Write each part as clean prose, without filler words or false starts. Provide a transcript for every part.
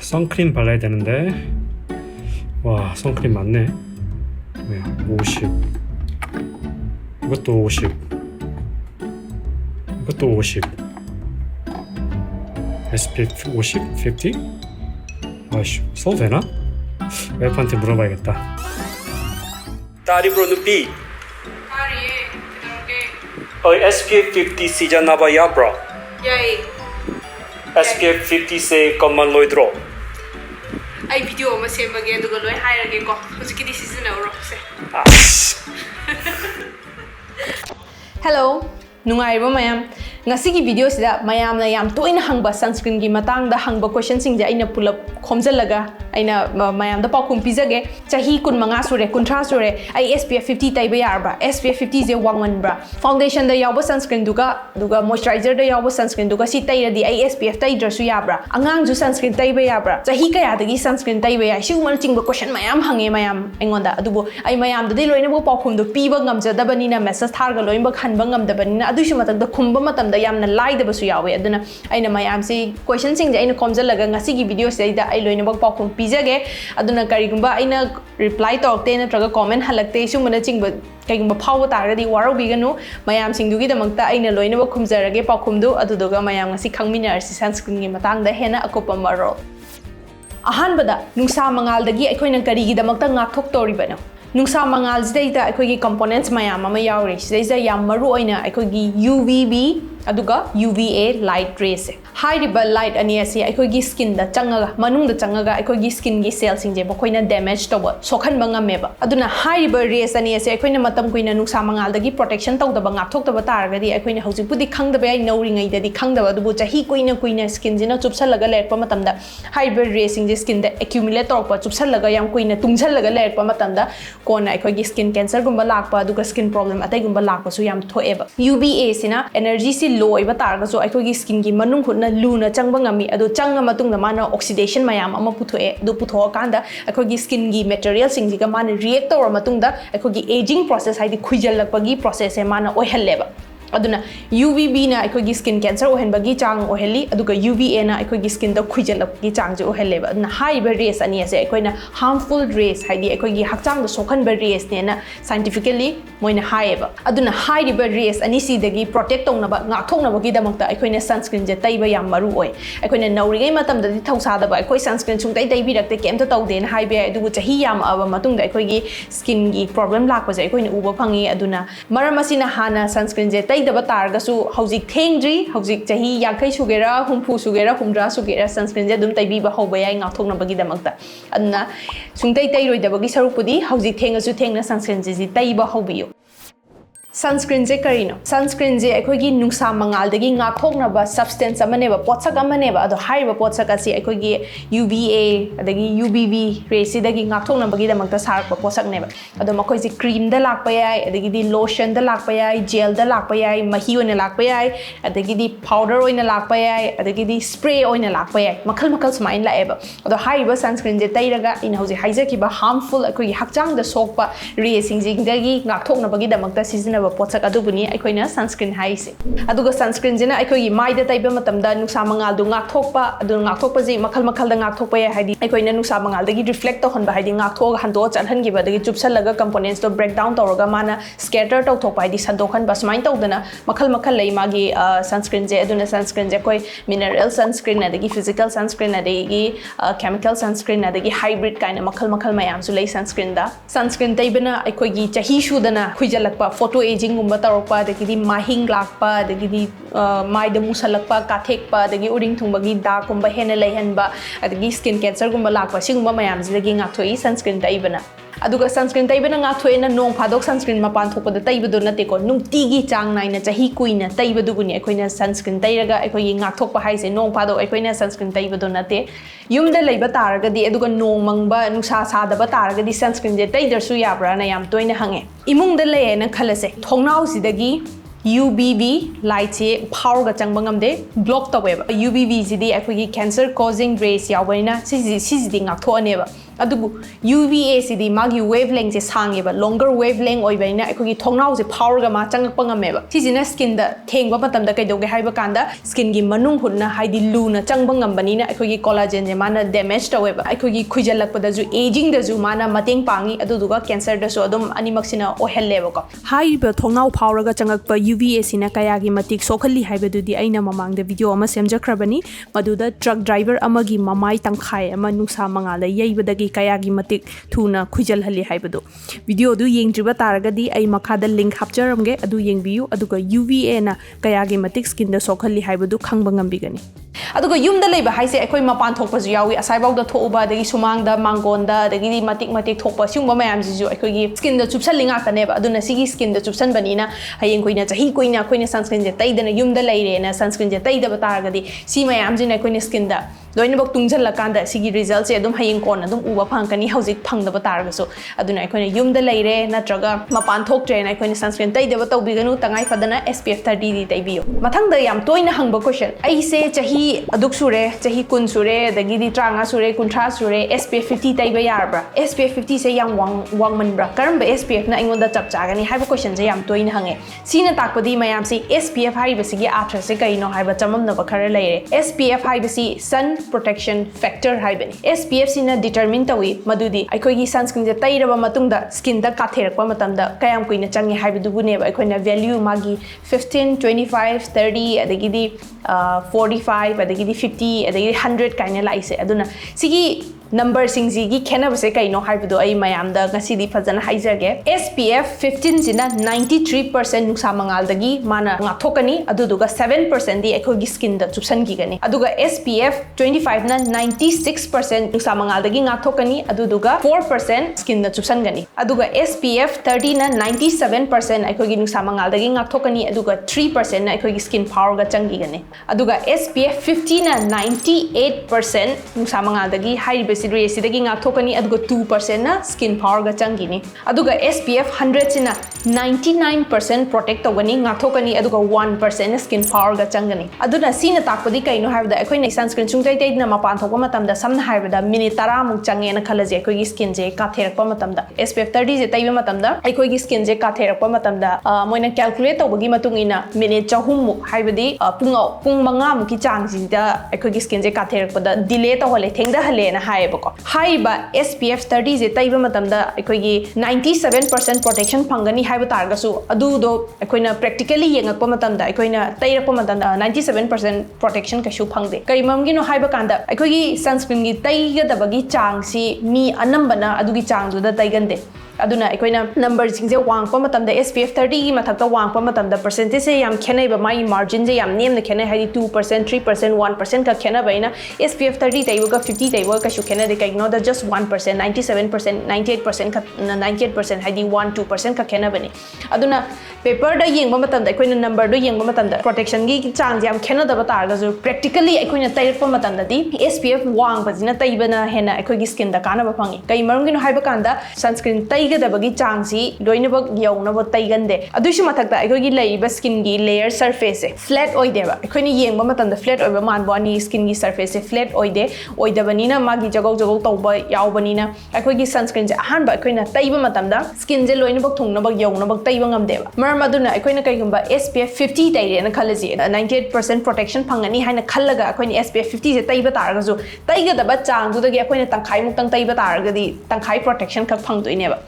선크림 발라야 되는데. 와, 선크림 많네. 뭐야, 50. 이것도 50. 이것도 50. SPF 50? 50? 아이씨, 써도 되나? 와이프한테 물어봐야겠다. 딸이 부르는 B. SPF 50 सीजना बा या bro SPF 50 से कमन लोइद्रो आई वीडियो में सेम बगे दुगो लोय हायरगे को हुजकी दि सीजन औरो से hello नुंगाइबो मयाम ngasigi video sida mayam na yam toina hangba sunscreen gi matang da hangba question sing ja aina pull up khomjalaga aina mayam da pakum pizage chahi kun manga sure kuntra sure ai SPF 50 taiba yarba SPF 50 je wangman bra foundation da yawba sunscreen duga moisturizer da yawba sunscreen duga si tairadi ai SPF taider su yabra angang ju sunscreen taiba yabra chahi kaya dagi sunscreen taiba ya shi umar chingba question mayam hange mayam engonda adubo ai mayam da loina bo pakum do piba ngamja da banina message tharga loimba khanba ngamda banina adu shi matak da khumba matam yamna lie da basu yawe aduna aina mayam si question sing ja aina khomjalaga ngasi gi video se da ai loina bak pakhum pijage aduna kari gumba aina reply talk te na traga comment halakte su mana chingba kai gumba phaw taradi waro biganu mayam sing du gi damakta aina loina bak khumjarage pakhum du aduduga mayam ngasi khangminar si sunscreen gi matang da hena akopa maro ahan bada nungsa mangal dagi aikoina kari gi damakta ngak thok tori bana nungsa mangal jida aikogi components mayam ama yaure sida yam maru oina aikogi UVB aduga UVA light rays hairiba light ani asi aikogi skin da changaga manung da changaga aikogi skin gi cells sing je bakoina damage toba sokhan banga meba aduna hairiba rays ani asi aikoina matam kuina nungsa mangal dagi protection tawda ba ngak thok da ba targa di aikoina hauji pudi khangda ba ai nauring ai da di khangda ba dubu chahi kuina skin jina chupsalaga lekpa matam da hairiba rays sing je skin da accumulate torpa chupsalaga yam kuina tungsalaga lekpa matam da kona aikogi skin cancer gumba lakpa aduga skin problem atai gumba lakpa su yam thoeba UVA sina energy si low iba targa so aikogi skin gi manung khutna luna changba ngami adu changa matung da mana oxidation mayam ama puthoe du putho kanda aikogi skin gi material sing ji ga mana react tawra matung da aikogi aging process haidi khuijal lakpagi process e mana oihalleba aduna UVB na aikogi skin cancer ohenbagi chang oheli aduga UVA na aikogi skin da khuijalapgi chang je ohelleba aduna high rays ani ase aikoina harmful rays haidi aikogi hakchang da sokhan ba rays ne na scientifically moina high ba aduna high rays ani si dagi protect tongna ba nga thokna ba gi damakta aikoina sunscreen je taiba yam maru oi aikoina naurigai matam da thausa da ba aikoi sunscreen chung tai bi rakte kemta tawde na high ba adugu chahi yam aba matung da aikogi skin gi problem lakpa je aikoina uba phangi aduna maramasina hana sunscreen je tai daba targasu hauzik thengdri hauzik chahi yakai sugera humpu sugera humdra sugera sunscreen je dum taibi ba hoba yai nga thokna bagi damakta adna sungtai tai roi dabagi sarupudi hauzik thengasu thengna sunscreen ji taiba hobiyo sunscreen je karino sunscreen je aikogi nungsa mangal dagi nga thokna ba substance amane ba potsak amane ba ado high ba potsak asi aikogi UVA adagi UVB rays dagi nga thokna bagi damakta sarak ba potsak ne ba ado makoi ji cream da lakpa yai adagi di lotion da lakpa yai gel da lakpa yai mahi oina lakpa yai adagi di powder oina lakpa yai adagi di spray oina lakpa yai makhal smain la eba ado high ba sunscreen je tairaga in hauji haijaki ba harmful aikogi hakchang da sokpa rays sing jing dagi nga thokna bagi damakta season potsak adubuni aikoina sunscreen haise aduga sunscreen jina aikogi maida taiba matamda nungsa mangal du ngak thokpa adu ngak thokpa ji makhal da ngak thokpa ya haidi aikoina nungsa mangal dagi reflect to honba haidi ngak thok hando chanhan gi ba dagi chupsalaga components to break down tawraga mana scatter to thokpa haidi sandokhan basmain tawdana makhal lei magi sunscreen je aduna sunscreen je koi mineral sunscreen adagi physical sunscreen adagi chemical sunscreen adagi hybrid kaina makhal mayam su lei sunscreen da sunscreen taibana aikogi chahi shudana khuijalakpa photo aging gumba tarokpa adagi mahing lakpa adagi maida musalakpa kathekpa adagi uring thungbagi da gumba hena leihanba adagi skin cancer gumba lakpa singumba mayam jidagi ngathoi sunscreen taibana aduga sunscreen taibana ngathoena nong phadok sunscreen mapan thokpada taibudo nate ko nungtigi chang naina chahi kuina taibudu guni akoina sunscreen tairaga akoi ngathokpa haise nong phadok akoina sunscreen taibudo nate yumda leiba taraga di aduga nong mangba nungsa sadaba taraga di sunscreen je taidarsu yabra na yam toina hange imungda leyena khalase thongnau sidagi UVB light se power ga changba ngamde block taweba UVB jidi akogi cancer causing rays yawbaina sisi ngak thone ba ꯑꯗꯨꯕꯨ UVA ꯁꯤꯗꯤ ꯃꯥꯒꯤ wave ꯂꯦꯡꯁꯦ ꯁꯥꯡꯉꯦꯕ ꯂꯣꯡꯒꯔ wave ꯂꯦꯡ ꯑꯣꯏꯕꯅꯤꯅ ꯑꯩꯈꯣꯏꯒꯤ ꯊꯣꯡꯅꯥꯎꯁꯦ ꯐꯥꯎꯔꯒ ꯃꯥ ꯆꯪꯉꯛꯄ ꯉꯝꯃꯦꯕ ꯁꯤꯁꯤꯅ ꯁ꯭ꯀꯤꯟꯗ ꯊꯦꯡꯕ ꯃꯇꯝꯗ ꯀꯩꯗꯧꯒꯦ ꯍꯥꯏꯕ ꯀꯥꯟꯗ ꯁ꯭ꯀꯤꯟꯒꯤ ꯃꯅꯨꯡ ꯍꯨꯠꯅ ꯍꯥꯏꯗꯤ ꯂꯨꯅ ꯆꯪꯕ ꯉꯝꯕꯅꯤꯅ ꯑꯩꯈꯣꯏꯒꯤ ꯀꯣꯂꯥꯖꯦꯟꯁꯦ ꯃꯥꯅ ꯗꯦꯃꯦꯖ ꯇꯧꯋꯦꯕ ꯑꯩꯈꯣꯏꯒꯤ ꯈꯨꯏꯖꯜꯂꯛꯄꯗꯁꯨ एजिंगदसु माना मतेंग पांगी अदुदुगा कैंसरदसु अदुम अनिमक्सिना ओहेल्लेबको हाइबा थोंगनाउ फावरगा चंगकपा UVA सिना कयागी मतिक सोखल्ली हाइबदुदि अइना ममांगदा वीडियो अमा सेमजख्रबनी मदुदा ट्रक ड्राइवर अमगी ममाई तंखाय अमा नुसा मंगाला यैबदगी कयागी मतिक थुना खुजलहल्ली हाइबदु वीडियो दु येंगज्रिबा तारगदी अइ मखादा लिंक हापचरमगे अदु येंगबियु अदुगा UVA ना कयागी मतिक स्किन दा सोखल्ली हाइबदु खंगबा ngambigani अदुगा युमदा लेबा हाइसे अखोय मपान थोकपजु यावी असाइबाउदा थोउबा दगी सुमांगदा मांगोंदा दगी मतिक मतिक थोकपा सिंगबा मयामजिजु अखोयगी स्किन दा चुपसल लिंगातनेबा अदुना सिगी स्किन दा चुपसन बनिना हयेंग कोइना चाही कोइना अखोयना सनस्क्रीन जे तैदना युमदा लेरेना सनस्क्रीन जे तैदबा तारगदी सी मयामजिना अखोयना स्किन दा लोइनबक तुंगजलकांदा सिगी रिजल्ट से अदुम हयेंग कोन अदुम उबा फंगकनी हौजिक फंगदबा तारगसु अदुना अखोयना युमदा लेरे नत्रगा मपान थोकट्रेना अखोयना सनस्क्रीन तैदबा तौबिगनु तंगाई फदना SPF 30 दी तैबियो मथंगदा याम तोइना हंगबा क्वेश्चन अइसे चाही अदुक सुरे चाही कुन सुरे दगी ट्रांगा सुरे कुंथ्रा सुरे SPF 50 तैबा यारब्रा SPF 50 से याम वांगमनब्रा करंबा SPF ना इंगोंदा चप चागनी हाइबा क्वेश्चन से याम तोइना हंगे सीना ताकपदी मयाम से SPF हाइबसिगी आथ्र से कइनो हाइबा चममनबा खरा लेरे SPF हाइबसी सन protection factor हाइबनी SPF सिना डिटरमिन तवी मदुदी अखोयगी सनस्क्रीन जे तैरबा मतुंगदा स्किन दा काथेरकपा मतमदा कयाम कुइना चंगे हाइबदुबुनेबा अखोयना वैल्यू मागी 15 25 30 अदगिदी 45 अदगिदी 50 अदगिदी 100 काइना लाइसे अदुना सिगी नंबर सिंगजीगी खेनबसे कइनो हाइबदो अइ मयामदा गसिदी फजन हाइजगे SPF 15 सिना 93% नुक्सा मंगालदगी माना ngathokani aduduga 7% di ekhogi skin da chupsan gigani aduga SPF 25 na 96% नुक्सा मंगालदगी ngathokani aduduga 4% skin da chupsan gani aduga SPF 30 na 97% ekhogi नुक्सा मंगालदगी ngathokani aduga 3% na ekhogi skin power ga changi gani aduga SPF 50 na 98% नुक्सा मंगालदगी हाइबे सिदगी ngathokani aduga 2% na skin power ga changini aduga SPF 100 sina 99% protect tawani ngathokani aduga 1% na skin power ga changani aduna sina takpadi kaino haibda ekhoina sunscreen chungtai tai na mapan thokpa matamda samna haibda minute 10 muk change na khalaje ekhoigi skin je katherakpa matamda SPF 30 je taiba matamda ekhoigi skin je katherakpa matamda moina calculate tawbagi matungina minute 4 muk haibadi pung manga muk ki chang sida ekhoigi skin je katherakpa da delay tawale thengda hale na hai हाइबा SPF 30 जे तैबा मतमदा अखोगी 97% protection फंगनी हाइबा तारगसु अदुदो अखोइना practically येंगकपा मतमदा अखोइना तैरकपा मतमदा 97% protection कशु फंगदे करिममगिनो हाइबा कांदा अखोगी sunscreen गी तैगदबगी चांगसी मी अनंबना अदुगी चांगदुदा तैगंदे अदुना अखोइना number सिंगजे वांगपा मतमदा SPF 30 गी मथक्ता वांगपा मतमदा percentage से याम खेनैबा माई margin जे याम नेमना खेनै हाइदि 2% 3% 1% का खेनबैना SPF 30 तैबगा 50 तैबगा कशु खेनदे कइनो the just 1% 97% 98% का 98% हाइदि 1-2% का खेनबनी अदुना paper दा येंगबा मतमदा अखोइना number दो येंगबा मतमदा protection गी चांग याम खेनदबा तारगजु प्रैक्टिकली अखोइना तैरकपा मतमदा दि SPF वांगबजिना तैबना हेना अखोइगी स्किन दा कानबा फंगी कइ मरमगिनो हाइबा कांदा सनस्क्रीन तैगदबगी चांगसी लोइनबक यौनब तैगंदे अदुसु मथक्ता अखोइगी लैबा स्किन गी लेयर सरफेस से फ्लैट ओइदेबा अखोइना येंगबा मतमदा फ्लैट ओइबा मानबोनी स्किन गी सरफेस से फ्लैट ओइदे ओइदबनीना मागी जगौ जगौ तौबा यावबनीना अखोइगी सनस्क्रीन जे अहानबा अखोइना तैबा मतमदा स्किन जे लोइनबक थुंगनबक यौनबक तैबा ngамदेबा मरम अदुना अखोइना कइगुंबा SPF 50 तैरेना खलजी 98% प्रोटेक्शन फंगनी हाइना खल्लगा अखोइना SPF 50 जे तैबा तारगजु तैगदबा चांगदुदगी अखोइना तंखाइ मुक्तंग तैबा तारगदी तंखाइ प्रोटेक्शन खक फंगदोइनेबा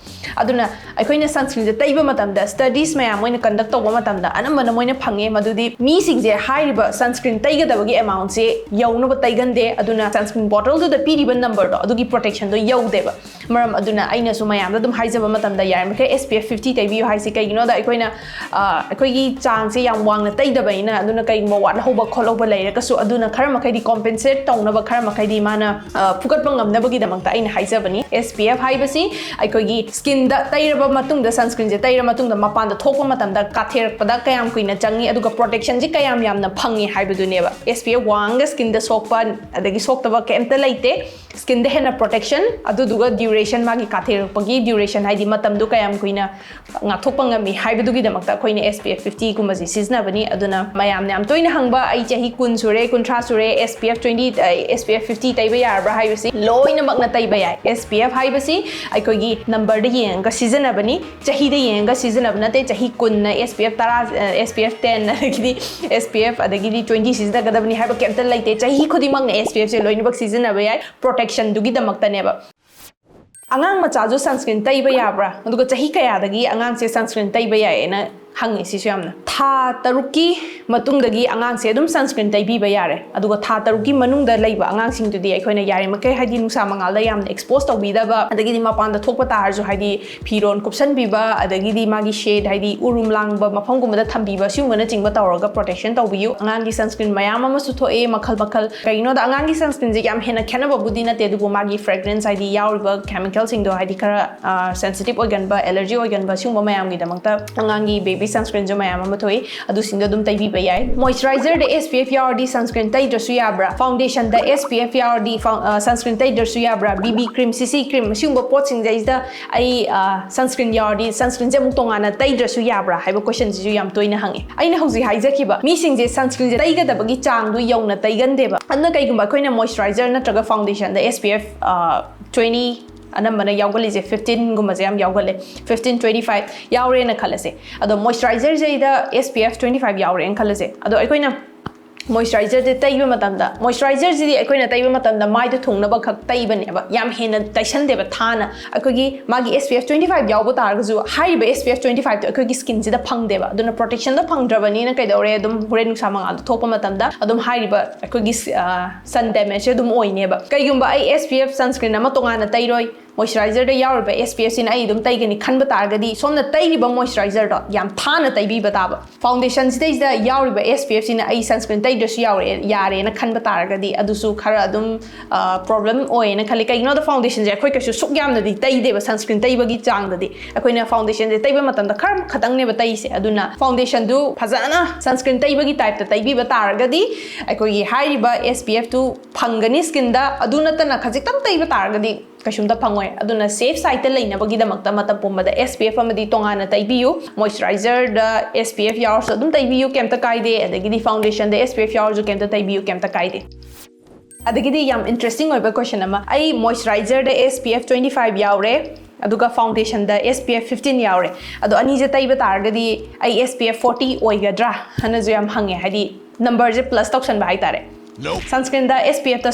अदुना अखोइना सनस्क्रीन जे तैबा मतमदा स्टडीज मया मोइना कंडक्ट तौबा मतमदा अनमना मोइना फंगे मदुदी मी सिंगजे हाइरिबा सनस्क्रीन तैगदबगी अमाउंट से यौनब तैगंदे अदुना सनस्क्रीन बोतल दु द पीरिबा नंबर दो अदुगी प्रोटेक्शन दो यौदेबा मरम अदुना आइना सु मयाम दम हाइजबा मतमदा यारमखे SPF 50 तैबियो हाइसि कइगिनो दा अखोइना अखोइगी चांग से याम वांगना तैदबैना अदुना कइगमो वाट होबा खोलौबा लैरकसु अदुना खरा मखैदि कॉम्पेंसेट तौनबा खरा मखैदि माना फुकटबा ngamnabagi damangta aina haijabani SPF haibasi अखोइगी skin da tairaba matungda sunscreen je taira matungda mapan da thokpa matamda katherakpada kayam kuina changi aduga protection ji kayam yamna phangi haibaduneba SPF wanga skin da sokpa adagi soktaba kemta leite skin da hena protection aduduga duration magi katherakpagi duration haidi matamdu kayam kuina ngathokpa ngami haibadugi damakta koina SPF 50 kumaji sizna bani aduna mayamne am toina hangba ai chahi kun sure kuntra sure SPF 20 SPF 50 taiba yarba haibasi loina makna taiba yai SPF haibasi ai kogi number da yenga season bani chahi da yenga season abnate chahi kun na SPF 10 SPF 10 adagidi SPF adagidi 20 season da gadabani haiba kemta laite chahi khudi makna SPF se loina bak season aba yai protection dugi damakta neba angang macha sunscreen taiba yabra aduga chahi kaya dagi angang se sunscreen taiba yai na hangi sisu yamna tha taruki matungdagi angang se dum sunscreen taibiba yare aduga tha taruki manungda leiba angang sing tudi aikoina yare makai haidi nusa mangal da yamna expose tawbidaba adagi di mapan da thokpa ta harju haidi phiron kupsan biba adagi di magi shade haidi urum langba mafam gumada thambiba siungana chingba tawraga protection tawbiyu angang gi sunscreen mayam ama su thoe makhal makhal kaino da angang gi sunscreen je yam hena khenaba budi na te dugo magi fragrance haidi yauriba chemical sing do haidi kara sensitive organ ba allergy organ ba siungba mayam gi damakta angang gi baby sunscreen jo mayam ama thoi adu singa dum taibi ba yai moisturizer da SPF yardi sunscreen tai drasu yabra foundation da SPF yardi sunscreen tai drasu yabra BB cream CC cream siungba pot sing jai da ai sunscreen yardi sunscreen je muk tongana tai drasu yabra haiba question ji yam toina hangi aina hauji haijakiba mi sing je sunscreen je taiga da bagi chang du yauna taigandeba anna kai gumba koina moisturizer na traga foundation da SPF 20 anambana yaugalize 15 gumase yam yaugale 15 25 yaure na khalase ado moisturizer je da SPF 25 yaure en khalase ado aikoina moisturizer de taiba matamda moisturizer ji aikoina taiba matamda mai da thungna ba khak taiba ne ba yam hena taisan de ba thana akogi magi SPF 25 yauba targaju haiba SPF 25 to akogi skin ji da phang de ba aduna protection da phang drabani na kai dore adum hore nu samangal thopa matamda adum haiba akogi sun damage adum oine ba kai gumba ai SPF sunscreen ama tonga na tairoi moisturizer da yaurba SPF sin ai dum taigani khanba targadi somna tairiba moisturizer da yam thana taibi bataba foundation stage da yaurba SPF sin ai sunscreen tai dasu yaure yare na khanba targadi adusu khara dum problem oi na khali kai no da foundation je khoi kasu suk yam na di tai deba sunscreen taiba gi chang da di akoi na foundation je taiba matam da khar khatang ne ba tai se aduna foundation du phajana sunscreen taiba gi type ta taibi ba targadi akoi gi hairiba SPF tu phangani skin da aduna ta na khajik tam taiba targadi kashum da phangoi aduna safe side ta leina bagi da makta mata pumba da SPF amadi tongana taibiyu moisturizer da SPF yaur so dum taibiyu kemta kaide adagi di foundation da SPF yaur jo kemta taibiyu kemta kaide adagi di yam interesting oiba question ama ai moisturizer da SPF 25 yaure aduga foundation da SPF 15 yaure ado ani je taiba targadi ai SPF 40 oigadra hana jo yam hange hadi number je plus toxin ba haitare sunscreen da SPF ta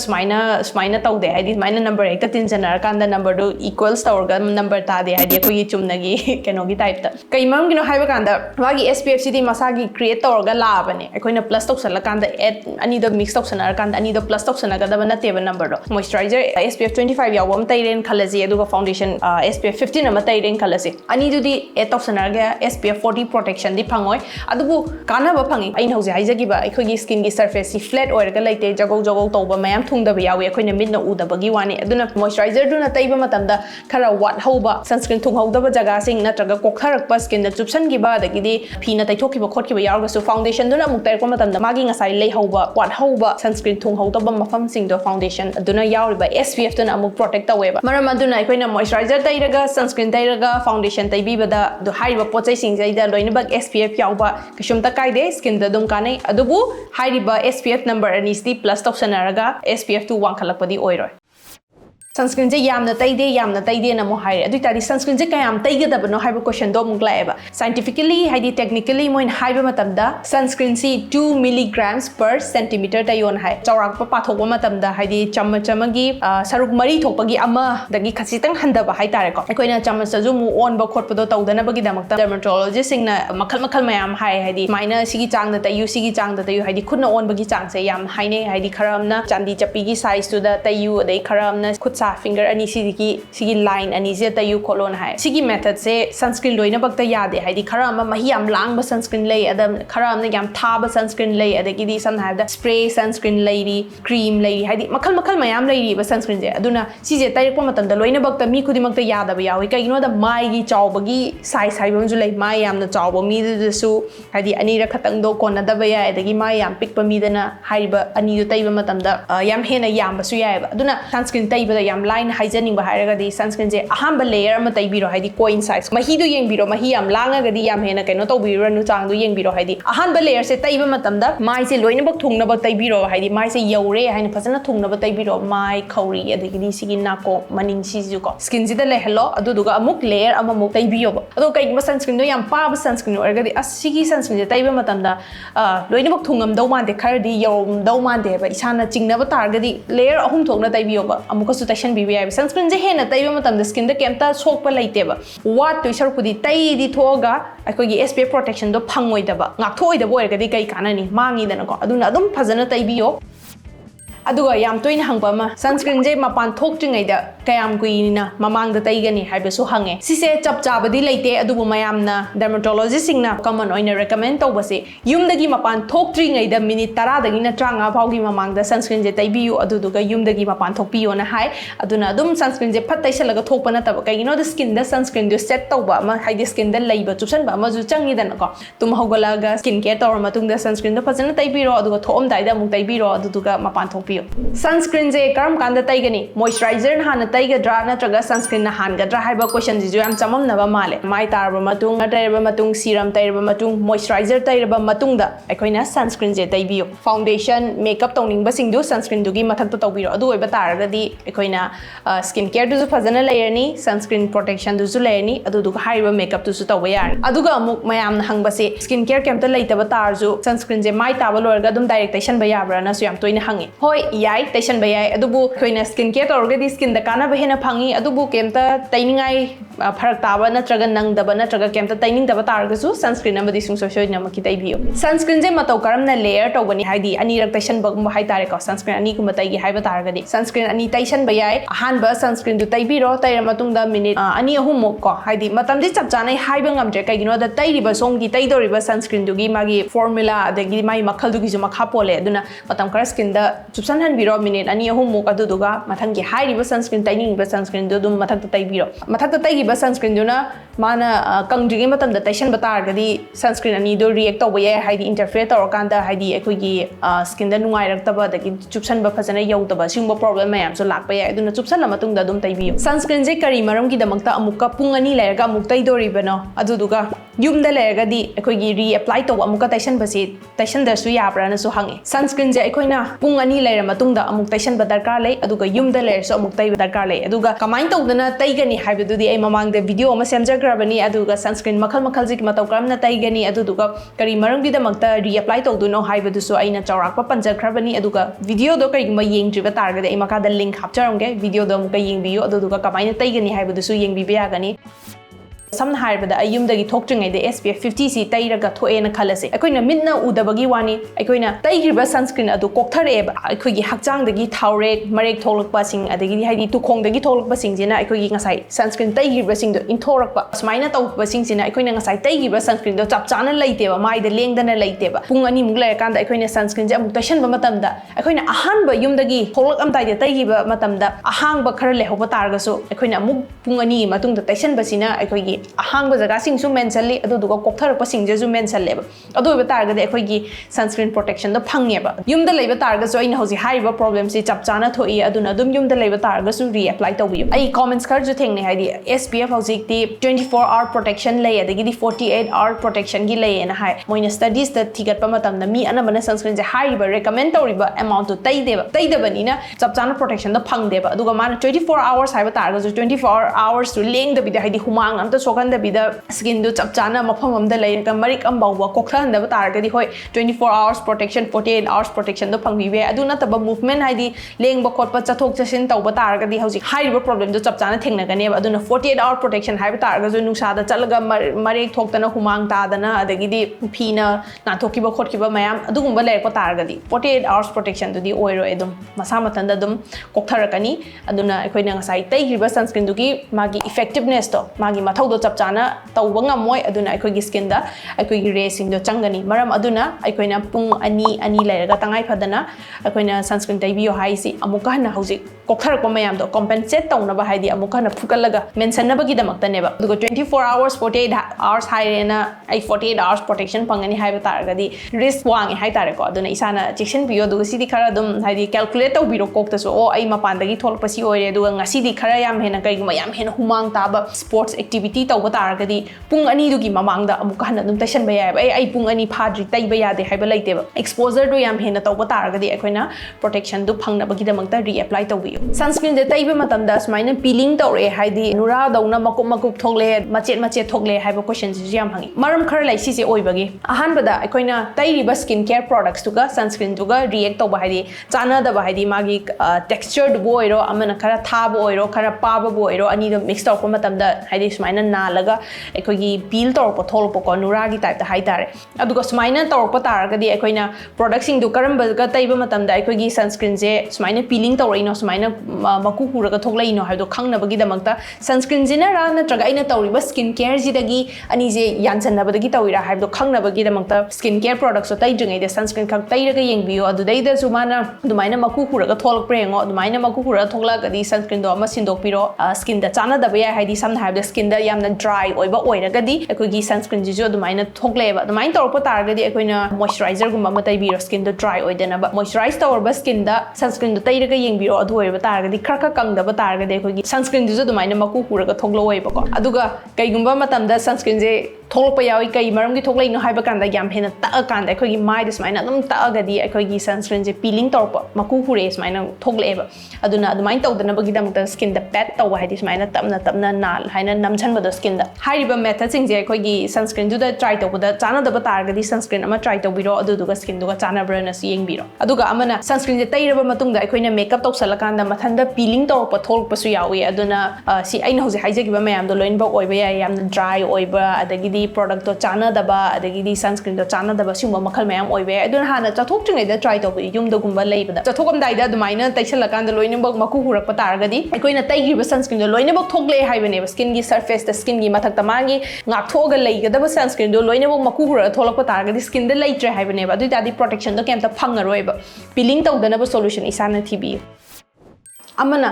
smaina taude haidi smaina number ekta tin janar kanda number do equals tawrga number ta de haidi koi chumnagi kenogi type ta kai mam gino haiba kanda wagi SPF city masagi create tawrga la bane akoina plus toxala kanda add ani do mix toxana kanda ani do plus toxana ga da bana teba number do moisturizer SPF 25 yawam tairen khalaji aduga foundation SPF 15 ama tairen khalaji ani do di add toxana ga SPF 40 protection di phangoi adubu kana ba phangi aina hoje haijagi ba akhoi skin gi surface si flat oirga jago tauba mayam thungda ba yawi akoina midna udaba gi wani aduna moisturizer duna taiba matamda khara wat hauba sunscreen thung hauda ba jaga sing natraga kokharak pa skin da chupsan gi ba dagidi phina taithoki ba khotki ba yarga so foundation duna muktai ko matamda magi ngasai lei hauba wat hauba sunscreen thung hauda ba mafam sing do foundation aduna yawi ba SPF duna amuk protect taweba maram aduna akoina moisturizer tairaga sunscreen tairaga foundation taibi ba da do haiba pochai sing jai da loina ba SPF yauba kishum ta kaide skin da dum kanai adubu haiba SPF number ani plus toxinaraga SPF 2 wankhalakpadi oiroi sunscreen je yamna taide na mo haire adu tari sunscreen je kayam taiga da bano haiba question do mung laeba scientifically haidi technically moin haiba matamda sunscreen si 2 milligrams per centimeter ta yon hai chawrak pa pathok matamda haidi chamagi saruk mari thokpagi ama dagi khasitang handaba hai tare ko akoina chamach ju mu on ba khot pado tawdana bagi damakta dermatologist sing na makhal mayam hai haidi maina sigi chang da tayu sigi chang da tayu haidi khutna on bagi chang se yam haine haidi kharamna chandi chapi gi size tu da tayu dai kharamna khut ꯃꯆꯥ finger ꯑꯅꯤ ꯁꯤꯒꯤ line ꯑꯅꯤꯁꯦ ꯇꯩꯌꯨ ꯈꯣꯠꯂꯣꯅ ꯍꯥꯏ ꯁꯤꯒꯤ ꯃꯦꯊꯗꯁꯦ sunscreen ꯂꯣꯏꯅꯃꯛꯇ ꯌꯥꯗꯦ ꯍꯥꯏꯗꯤ ꯈꯔ ꯑꯃ ꯃꯍꯤ ꯌꯥꯝ ꯂꯥꯡꯕ ꯁꯟꯁꯀ꯭ꯔꯤꯟ ꯂꯩ ꯑꯗ ꯈꯔ ꯑꯃꯅ ꯌꯥꯝ ꯊꯥꯕ ꯁꯟꯁꯀ꯭ꯔꯤꯟ ꯂꯩ ꯑꯗꯒꯤꯗꯤ ꯁꯝꯅ ꯍꯥꯏꯔꯕꯗ ꯁ꯭ꯄ꯭ꯔꯦ ꯁꯟꯁꯀ꯭ꯔꯤꯟ ꯂꯩꯔꯤ ꯀ꯭रीम ꯂꯩꯔꯤ ꯍꯥꯏꯗꯤ ꯃꯈꯜ ꯃꯌꯥꯝ ꯂꯩꯔꯤꯕ ꯁꯟꯁꯀ꯭ꯔꯤꯟꯁꯦ ꯑꯗꯨꯅ ꯁꯤꯁꯦ ꯇꯩꯔꯛꯄ ꯃꯇꯝꯗ ꯂꯣꯏꯅꯃꯛꯇ ꯃꯤ ꯈꯨꯗꯤꯡꯃꯛꯇ ꯌꯥꯗꯕ ꯌꯥꯎꯏ ꯀꯩꯒꯤꯅꯣꯗ ꯃꯥꯏꯒꯤ ꯆꯥꯎꯕꯒꯤ ꯁꯥꯏꯖ ꯍꯥꯏꯕ ꯑꯃꯁꯨ ꯂꯩ ꯃꯥꯏ ꯌꯥꯝꯅ ꯆꯥꯎꯕ ꯃꯤꯗꯨꯗꯁꯨ ꯍꯥꯏꯗꯤ ꯑꯅꯤꯔꯛ ꯈꯛꯇꯪꯗꯣ ꯀꯣꯟꯅꯗꯕ ꯌꯥꯏ ꯑꯗꯒꯤ ꯃꯥꯏ ꯌꯥꯝ ꯄꯤꯛꯄ ꯃꯤꯗꯅ ꯍꯥꯏꯔꯤꯕ ꯑꯅꯤꯗꯨ ꯇꯩꯕ ꯃꯇꯝꯗ ꯌꯥꯝ ꯍꯦꯟꯅ ꯌꯥꯝꯕꯁꯨ ꯌꯥꯏꯑꯕ ꯑꯗꯨꯅ ꯁꯟꯁꯀ꯭ꯔꯤꯟ ꯇꯩꯕꯗ ꯌꯥꯝ ꯂꯥꯏꯅ ꯍꯥꯏꯖꯅꯤꯡꯕ ꯍꯥꯏꯔꯒꯗꯤ ꯁꯟꯁꯀ꯭ꯔꯤꯟꯁꯦ ꯑꯍꯥꯟꯕ ꯂꯦꯌꯔ ꯑꯃ ꯇꯩꯕꯤꯔꯣ ꯍꯥꯏꯗꯤ ꯀꯣꯏꯟ ꯁꯥꯏꯖ ꯃꯍꯤꯗꯨ ꯌꯦꯡꯕꯤꯔꯣ ꯃꯍꯤ ꯌꯥꯝ ꯂꯥꯡꯉꯒꯗꯤ ꯌꯥꯝ ꯍꯦꯟꯅ ꯀꯩꯅꯣ ꯇꯧꯕꯤꯔꯨꯔꯅꯨ ꯆꯥꯡꯗꯨ ꯌꯦꯡꯕꯤꯔꯣ ꯍꯥꯏꯗꯤ ꯑꯍꯥꯟꯕ ꯂꯦꯌꯔꯁꯦ ꯇꯩꯕ ꯃꯇꯝꯗ ꯃꯥꯏꯁꯦ ꯂꯣꯏꯅꯃꯛ ꯊꯨꯡꯅꯕ ꯇꯩꯕꯤꯔꯣ ꯍꯥꯏꯗꯤ ꯃꯥꯏꯁꯦ ꯌꯧꯔꯦ ꯍꯥꯏꯅ ꯐꯖꯅ ꯊꯨꯡꯅꯕ ꯇꯩꯕꯤꯔꯣ ꯃꯥꯏ ꯈꯧꯔꯤ ꯑꯗꯒꯤꯗꯤ ꯁꯤꯒꯤ ꯅꯥꯀꯣꯡ ꯃꯅꯤꯡ ꯁꯤꯁꯨꯀꯣ ꯁ꯭ꯀꯤꯟꯁꯤꯗ ꯂꯩꯍꯜꯂꯣ ꯑꯗꯨꯗꯨꯒ ꯑꯃꯨꯛ ꯂꯦꯌꯔ ꯑꯃꯃꯨꯛ ꯇꯩꯕꯤꯌꯣꯕ ꯑꯗꯣ ꯀꯩꯒꯨꯝꯕ ꯁꯟꯁꯀ꯭ꯔꯤꯟꯗꯣ ꯌꯥꯝ ꯄꯥꯕ ꯁꯟꯁꯀ꯭ꯔꯤꯟ ꯑꯣꯏꯔꯒꯗꯤ ꯑꯁ ꯁꯤꯒꯤ ꯁꯟꯁꯀ꯭ꯔꯤꯟꯁꯦ ꯇꯩꯕ ꯃꯇꯝꯗ ꯂꯣꯏꯅꯃꯛ ꯊꯨꯡꯉꯝꯗꯧ ꯃꯥꯟꯗꯦ ꯈꯔꯗꯤ ꯌꯧꯔꯝꯗꯧ ꯃꯥꯟꯗꯦꯕ ꯏꯁꯥꯅ ꯆꯤꯡꯅꯕ ꯇꯥꯔꯒꯗꯤ ꯂꯦꯌꯔ 3 ꯊꯣꯛꯅ ꯇꯩꯕꯤꯌꯣꯕ ꯑꯃꯨꯛꯀꯁꯨ ꯇꯩꯁꯟꯕꯤꯕ ꯌꯥꯏꯕ ꯁꯟꯁꯀ꯭ꯔꯤꯟꯁꯦ ꯍꯦꯟꯅ ꯇꯩꯕ ꯃꯇꯝꯗ ꯁ꯭ꯀꯤꯟꯗ ꯀꯩꯝꯇ ꯁꯣꯛꯄ ꯂꯩꯇꯦꯕ ꯋꯥꯠꯇꯣꯏ ꯁꯔꯨꯛꯄꯨꯗꯤ ꯇꯩꯗꯤ ꯊꯣꯛꯑꯒ ꯑꯩꯈꯣꯏꯒꯤ SPF ꯄ꯭ꯔꯣꯇꯦꯛꯁꯟꯗꯣ ꯐꯪꯉꯣꯏꯗꯕ ꯉꯥꯛꯊꯣꯛꯑꯣꯏꯗꯕ ꯑꯣꯏꯔꯒꯗꯤ ꯀꯩ ꯀꯥꯟꯅꯅꯤ ꯃꯥꯡꯉꯤꯗꯅꯀꯣ ꯑꯗꯨꯅ ꯑꯗꯨꯝ ꯐꯖꯅ ꯇꯩꯕꯤꯌꯣ ꯑꯗꯨꯒ ꯌꯥꯝ ꯇꯣꯏꯅ ꯍꯪꯕ ꯑꯃ ꯁꯟꯁꯀ꯭ꯔꯤꯟꯁꯦ ꯃꯄꯥꯟ ꯊꯣꯛꯇ꯭ꯔꯤꯉꯩꯗ ꯀꯌꯥꯝ ꯀꯨꯏꯅ ꯃꯃꯥꯡꯗ ꯇꯩꯒꯅꯤ ꯍꯥꯏꯕꯁꯨ ꯍꯪꯉꯦ ꯁꯤꯁꯦ ꯆꯞ ꯆꯥꯕꯗꯤ ꯂꯩꯇꯦ ꯑꯗꯨꯕꯨ ꯃꯌꯥꯝꯅ ꯗꯔꯃꯥꯇꯣꯂꯣꯖꯤꯁꯁꯤꯡꯅ ꯀꯃꯟ ꯑꯣꯏꯅ ꯔꯦꯀꯃꯦꯟ ꯇꯧꯕꯁꯦ ꯌꯨꯝꯗꯒꯤ ꯃꯄꯥꯟ ꯊꯣꯛꯇ꯭ꯔꯤꯉꯩꯗ ꯃꯤꯅꯤꯠ 10ꯗꯒꯤꯅ 35 ꯐꯥꯎꯒꯤ ꯃꯃꯥꯡꯗ ꯁꯟꯁꯀ꯭ꯔꯤꯟꯁꯦ ꯇꯩꯕꯤꯌꯨ ꯑꯗꯨꯗꯨꯒ ꯌꯨꯝꯗꯒꯤ ꯃꯄꯥꯟ ꯊꯣꯛꯄꯤꯌꯣꯅ ꯍꯥꯏ ꯑꯗꯨꯅ ꯑꯗꯨꯝ ꯁꯟꯁꯀ꯭ꯔꯤꯟꯁꯦ ꯐꯠ ꯇꯩꯁꯜꯂꯒ ꯊꯣꯛꯄ ꯅꯠꯇꯕ ꯀꯩꯒꯤꯅꯣꯗ ꯁ꯭ꯀꯤꯟꯗ ꯁꯟꯁꯀ꯭ꯔꯤꯟꯗꯣ ꯁꯦꯠ ꯇꯧꯕ ꯑꯃ ꯍꯥꯏꯗꯤ ꯁ꯭ꯀꯤꯟꯗ ꯂꯩꯕ ꯆꯨꯞꯁꯟꯕ ꯑꯃꯁꯨ ꯆꯪꯉꯤꯗꯅꯀꯣ ꯇꯨꯝ ꯍꯧꯒꯠꯂꯒ ꯁ꯭ꯀꯤꯟ ꯀꯦꯌꯔ ꯇꯧꯔ ꯃꯇꯨꯡꯗ ꯁꯟꯁꯀ꯭ꯔꯤꯟꯗꯣ ꯐꯖꯅ ꯇꯩꯕꯤꯔꯣ ꯑꯗꯨꯒ ꯊꯣꯛꯑꯝꯗꯥꯏꯗ ꯑꯃꯨꯛ ꯇꯩꯕꯤꯔꯣ ꯑꯗꯨꯗꯨꯒ ꯃꯄꯥन ꯊꯣꯛꯄꯤꯌꯣ सनस्क्रीन से करम कांदा तैगनी मॉइस्चराइजर हाना तैगद्रा नत्रगा सनस्क्रीन हानगद्रा हाइबा क्वेश्चन जिजु याम चममनबा माले माइ तारबा मतुंग तैरबा मतुंग सीरम तैरबा मतुंग मॉइस्चराइजर तैरबा मतुंग दा अखोइना सनस्क्रीन जे तैबियो फाउंडेशन मेकअप तौनिंग बसिंगदु सनस्क्रीन दुगी मथक तौबिरो अदु ओइबा तारगदी अखोइना स्किन केयर दुजु फजना लेयरनी सनस्क्रीन प्रोटेक्शन दुजु लेयरनी अदु दुगा हाइबा मेकअप दुजु तौबा यार अदुगा अमुक मयाम हंगबसे स्किन केयर केमता लेतबा तारजु सनस्क्रीन जे माइ ताबा लोरगा दुम डायरेक्ट तैशन बा याब्राना सु याम तोइना हंगे होय याई तैशन बा याई अदुबु अखोइना स्किन केयर तौरगदी स्किन दा कानाबा हेना फंगी अदुबु केमता तैनिंगाई फरक ताबा नत्रगा नंगदबा नत्रगा केमता तैनिंगदबा तारगसु सनस्क्रीन अमदि सुंसोसोइना मकी तैबियो सनस्क्रीन जे मतौ करमना लेयर तौगनी हाइदी अनीरक तैशन बगुम हाइ तारे को सनस्क्रीन अनी गुम तैगी हाइबा तारगदी सनस्क्रीन अनी तैशन बा याई अहानबा सनस्क्रीन दु तैबिरो तैर मतुंगदा मिनिट अनी अहुम को हाइदी मतमदि चपचानै हाइबा ngamdre kaigino da tairiba somgi taidoriba sunscreen dugi magi formula adagi mai makhal dugi ju makha pole aduna matam kara skin da chupsan han biro minute ani ahum mok aduduga mathang gi hairiba sunscreen taining ba sunscreen du dum mathak ta taibiro mathak ta taigi ba sunscreen duna mana kangdrigi matam da taishan batar gadi sunscreen ani do react tawba yai haidi interfere tawrkanda haidi ekhoi skin da nungai raktaba adagi chupsan ba phajana yaudaba singba problem mayam so lakpa yai aduna chupsan la matung da dum taibiyo sunscreen je kari maram gi damakta amukka pung ani layraga amuk taidoribano aduduga yumda layagadi ekhoi re apply tawba amuka taisan basi taisan da su yabrana su hangi sunscreen je ekhoina pung ani layra matungda amuk taisan ba darkar lay aduga yumda layar so amuk taiba darkar lay aduga kamain tawdana taigani haibadudi ai mamang da video ama semjagrabani aduga sunscreen makhal makhal ji mataw karamna taigani aduduga kari maram gi damakta re apply tawduno haibadu so aina chawrakpa panjagrabani aduga video do kari ma yengdriba targada ai makada link hapcharamge video do amuka yengbiyo aduduga kamaina taigani haibadu so yengbiba yagani samna haibada ayumdagi thokjingai de SPF 50 si tairaga thoena khalase akoina midna udabagi wani akoina taigriba sunscreen adu kokthareba akoigi hakchangdagi thaurek marek tholakpa sing adagi haidi tukhongdagi tholakpa sing jena akoigi ngasai sunscreen taigriba sing do inthorakpa smaina tawba sing sina akoina ngasai taigriba sunscreen do chapchana leiteba maida lengdana leiteba pung ani muk lai kanda akoina sunscreen je amuk tashan ba matamda akoina ahanba yumdagi tholak amtai de taigiba matamda ahangba khara lehoba targasu akoina amuk pung ani matungda tashan basina akoigi ahangba jaga singsu mentionly aduduga koktharapa singjeju mention leba adu iba targade ekhoi sunscreen protection da phangeba yumda leiba targa so ina hoji haiba problem si chapchana thoi aduna dum yumda leiba targa su re apply tawbiyo ai comments kar ju thengni haidi SPF hojik ti 24-hour protection lay adagi di 48-hour protection gi lay na hai moina studies da thigat pa matam da mi anabana sunscreen je haiba recommend tawriba amount to taideba ni na chapchana protection da phangdeba aduga mana 24 hours haiba targa ju 24 hours to leng da bi haidi humang am ta sokandabida skin du chap chana mafam amda leiraga marik am bawwa kokthanda taragadi hoi 24 hours protection 48 hours protection do phangbibe adu nataba movement haidi lengba khotpa chathok chasin tawba taragadi hauji haiba problem do chap chana thengnagane aduna 48 hour protection haiba taraga jo nungsa da chalaga marek thoktana humang tadana adagidi phina na thokiba khotkiba mayam adugumba leirpa taragadi 48 hours protection dudi oiro edum masa matanda dum koktharakani aduna aikoina ngasai taihriba sunscreen dugi magi effectiveness to magi mathau do chap chana tawba ngamoi aduna aikogi skin da aikogi racing do changani maram aduna aikoina pung ani leiraga tangai phadana aikoina sunscreen taibiyo haisi amuka na hauji koktharapo mayam do compensate tawnaba haidi amuka na phukalaga mention nabagi damakta neba dugo 24 hours 48 hours hairena ai 48 hours protection pangani haiba taragadi risk wangi hai tare ko aduna isana chection biyo dugo sidi khara dum haidi calculate tawbiro kokta so o ai mapandagi tholpasi oire duga ngasidi khara yam hena kaiguma yam hena humang taba sports activity tawba taragadi pung ani dugi mamangda amuka hana dum tashan ba yai ai pung ani phadri taiba yade haiba laiteba exposure do yam hena tawba taragadi akoina protection du phangnabagi damakta reapply tawbiyo sunscreen de taiba matamda smaina peeling tawre haidi nura dauna makup thogle machet thogle haiba question ji yam hangi maram khara lai si se oibagi ahan bada akoina tairiba skin care products tuga sunscreen tuga react tawba haidi chana da ba haidi magi texture du boiro amana khara thaba oiro khara paba boiro ani do mix tawpa matamda haidi smaina nalaga akogi peel tawpa tholpo ko nura gi type da haitare aduga smaina tawpa taragadi akoina product sing du karamba ga taiba matamda akogi sunscreen je smaina peeling tawreino smaina maku huraga thoglaino haido khangnabagi damakta sunscreen jina ra natraga aina tawriba skin care ji dagi ani je yansannabadagi tawira haido khangnabagi damakta skin care products so taidringai de sunscreen khak tairaga yengbiyo adudaida sumana dumaina maku huraga tholak prengo dumaina maku huraga thoglagadi sunscreen do ama sindokpiro skin da chana da baya haidi samna haibda skin da yamna dry oiba oiragadi akogi sunscreen ji jo dumaina thogleba dumaina tawrpa taragadi akoina moisturizer gumba matai biro skin da dry oidena ba moisturize tawrba skin da sunscreen do tairaga yengbiro adu oiba taragadi kharka kangdaba taragadi akogi sunscreen ji jo dumaina maku huraga thoglo oiba ko aduga kaigumba matamda sunscreen je tholpa yawi kai maram gi thoglai no haiba kanda yam hena ta kanda akogi mai da smaina dum ta agadi akogi sunscreen je peeling tawrpa maku hure smaina thogleba aduna adumain tawdana bagi damta skin da pat tawa haidi smaina tapna nal haina namchan bada skin da hairiba method sing je akogi sunscreen du da try tawbada chana da taragadi sunscreen ama try tawbiro aduduga skin duga chana brana si yengbiro aduga amana sunscreen je tairaba matungda akoina makeup tawsalakanda mathanda peeling tawrpa tholpa su yawi aduna si aina hoje haijagiba mayam do loin ba oiba ya yamna dry oiba adagidi product to chana daba adagidi sunscreen to chana daba sumba makhal mayam oiba aduna hana chathok tringai da try tawbi yum da gumba leibada chathokam daida dumaina taisalakanda loin ba maku hurakpa taragadi akoina taigriba sunscreen do loin ba thogle haibane skin gi surface the skin gi mathak tamangi ngak thoga leigada ba sunscreen do loin ba maku hura tholakpa taragadi skin da leitre haibane ba adu dadi protection do kemta phangaroi ba peeling tawdana ba solution isana thibi amana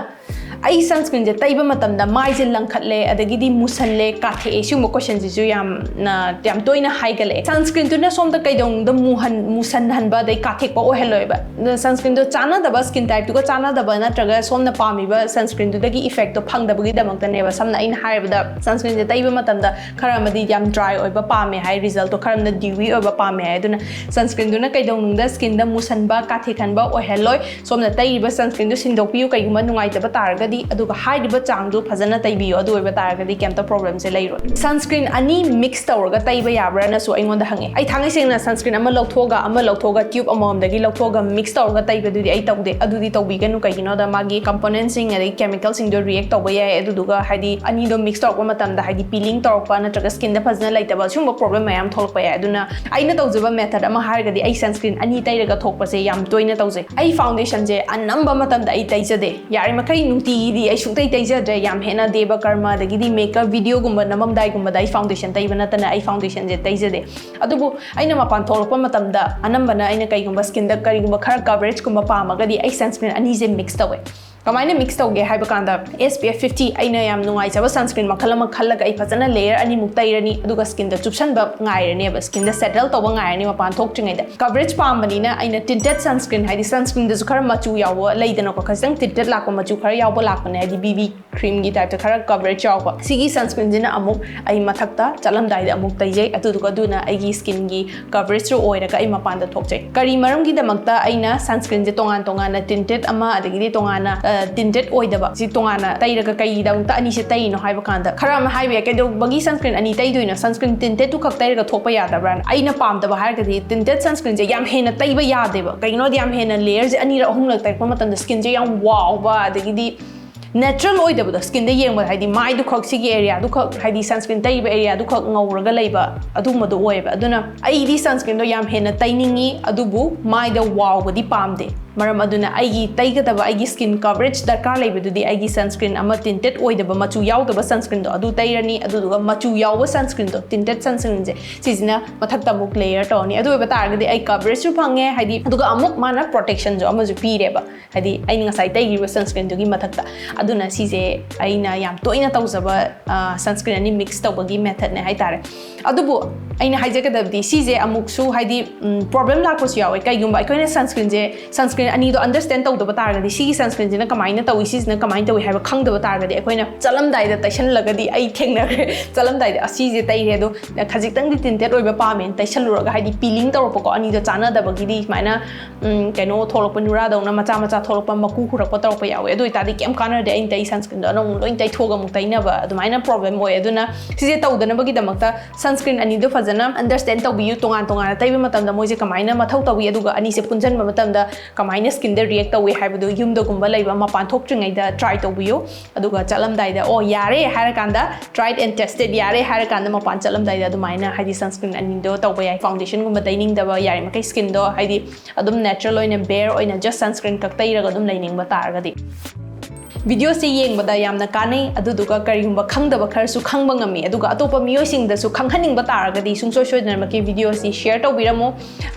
ai sunscreen je taiba matamda mai je langkhatle adagidi musanle kathe issue mo question ji yam toina haigale sunscreen tu na somda kaidong da musan hanba dai kathe pa o heloi ba sunscreen do chana da ba skin type tu ko chana da ba na traga somna pami ba sunscreen tu dagi effect to phang da bagi damakta ne ba samna in haibda sunscreen je taiba matamda khara madi yam dry oi ba pame hai result to khara na dewy oi ba pame hai duna sunscreen du na kaidong da skin da musan ba kathe khan ba o heloi somna taiba sunscreen du sindok piu kai guma nungai ta ba targa aduga haidiba changdu phajana taibiyo adu oiba taragadi kemta problem se leiro sunscreen ani mix tawrga taiba yabra na so aingonda hange ai thangai sengna sunscreen ama loktoga tube amamdagi loktoga mix tawrga taiba dudi ai tawde adudi tawbi ganu kaigino da magi components sing adi chemicals sing do react tawba ya aduduga haidi ani do mix tawrpa matamda haidi peeling tawrpa na traga skin da phajana laitaba sumba problem mayam tholpa ya aduna aina tawjaba method ama hargadi ai sunscreen ani tairaga thokpa se yam toina tawje ai foundation je anamba matamda ai taijade yari makai nunti di ai sungtai taijadre yam hena deba karma dagidi makeup video gumba namamdai gumba dai foundation taiba natana ai foundation je taijade adubu aina mapan tholokpa matamda anambana aina kai gumba skin da kari gumba khara coverage gumba pamagadi ai sunscreen ani je mix tawe kamaina mix tawge haiba kanda SPF 50 aina yam nungai chaba sunscreen makhala khalaga ai phajana layer ani muktairani aduga skin da chupsan ba ngairani ba skin da settle tawba ngairani mapan thok tringai da coverage pambanina aina tinted sunscreen haidi sunscreen da khara machu yawa leidana ko khasang tinted lakpa machu khara yawa lakpane haidi BB cream gi type ta khara coverage yawa sigi sunscreen jina amuk ai mathakta chalamdai da amuk taijai atuduga duna aigi skin gi coverage ro oiraga ai mapan da thokjai kari maram gi damakta aina sunscreen je tongan na tinted ama adagi tongan na tinted oidaba si tongana tairaga kaida amukta ani se taino haiba kanda khara ma haibe kedo bagi sunscreen ani tai doina sunscreen tinted tu khak tairaga thokpa yadabra aina pamdaba hargadi tinted sunscreen je yam hena taiba yadeba kaino yam hena layers ani ra ahum lag taikpa matam skin je yam wow ba adagidi natural oidaba skin de yengba haidi mai du khak sigi area du khak haidi sunscreen taiba area du khak ngauraga leiba adu madu oiba aduna ai di sunscreen do yam hena tainingi adubu mai da wow badi pamde maram aduna aigi taigadaba aigi skin coverage darkar leibadudi aigi sunscreen ama tinted oidaba machu yaudaba sunscreen do adu tairani aduga machu yauba sunscreen do tinted sunscreen je sizina mathakta muk layer tawni adu oiba targadi ai coverage su phange haidi aduga amuk mana protection jo amaju pireba haidi ai ngasai taigi sunscreen dugi mathakta aduna sije aina yam toina tawzaba sunscreen ani mix tawbagi method ne hai tare adubu aina haijagadabdi sije amuk su haidi problem lakos yawe kaigumba aikoina sunscreen je sunscreen ani do understand tawdaba targadi sigi sunscreen jina kamaina tawi sisna kamaina tawi haiba khangdaba targadi aikoina chalamdai da taisan lagadi ai thengna chalamdai da asije tai re do khajitang di tinted oiba pamen taisan luraga haidi peeling tawrpa ko ani do chana dabagi di maina kaino tholokpa nura dauna macha macha tholokpa maku hurakpa tawrpa yawe adu itadi kem kana de ai tai sunscreen do no loin tai thoga muk taina ba adu maina problem oi aduna sije tawdana bagi damakta sunscreen ani do fazana understand tawbiyu tongan tongan taiba matam da moije kamaina mathau tawi aduga ani se punjan ma matam da kamaina skin da react tawi haibadu yumda gumba laiba mapan thoktringai da try tawbiyu aduga chalamdai da oh yare harakanda tried and tested yare harakanda mapan chalamdai da adumaina haidi sunscreen ani do tawba yai foundation gumba taining da ba yare makai skin do haidi adum natural oina bare oina just sunscreen kak tairaga adum laining ba targadi video se yeng bada yamna kanai aduduga karigumba khangdaba kharsu khangba ngami aduga atopa miyosing da su khanghaning ba taragadi sungsoi soidana maki video si share tawbiramo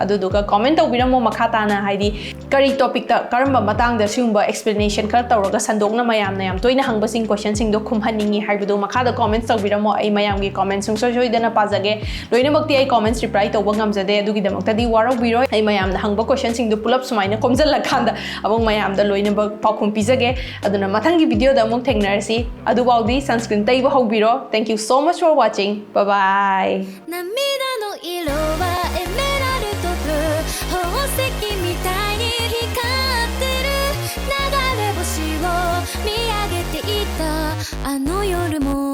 aduduga comment tawbiramo makhata na haidi kari topic ta karamba matang da sumba explanation khar tawraga sandokna mayamna yam toina hangba sing question sing do khumhaningi haibudu makhada comments tawbiramo ai mayam gi comments sungsoi soidana pazage loina bakti ai comments reply tawba ngamjade adugi damakta di warau biro ai mayam na hangba question sing do pulap sumaina komjal lakanda abong mayam da loina bak pakhum pizage aduna mathangi video da muk thengnarsi adubaudi sunscreen taiba hobiro thank you so much for watching bye bye 涙の色はエメラルドブルー宝石みたいに光ってる流れ星を見上げていたあの夜も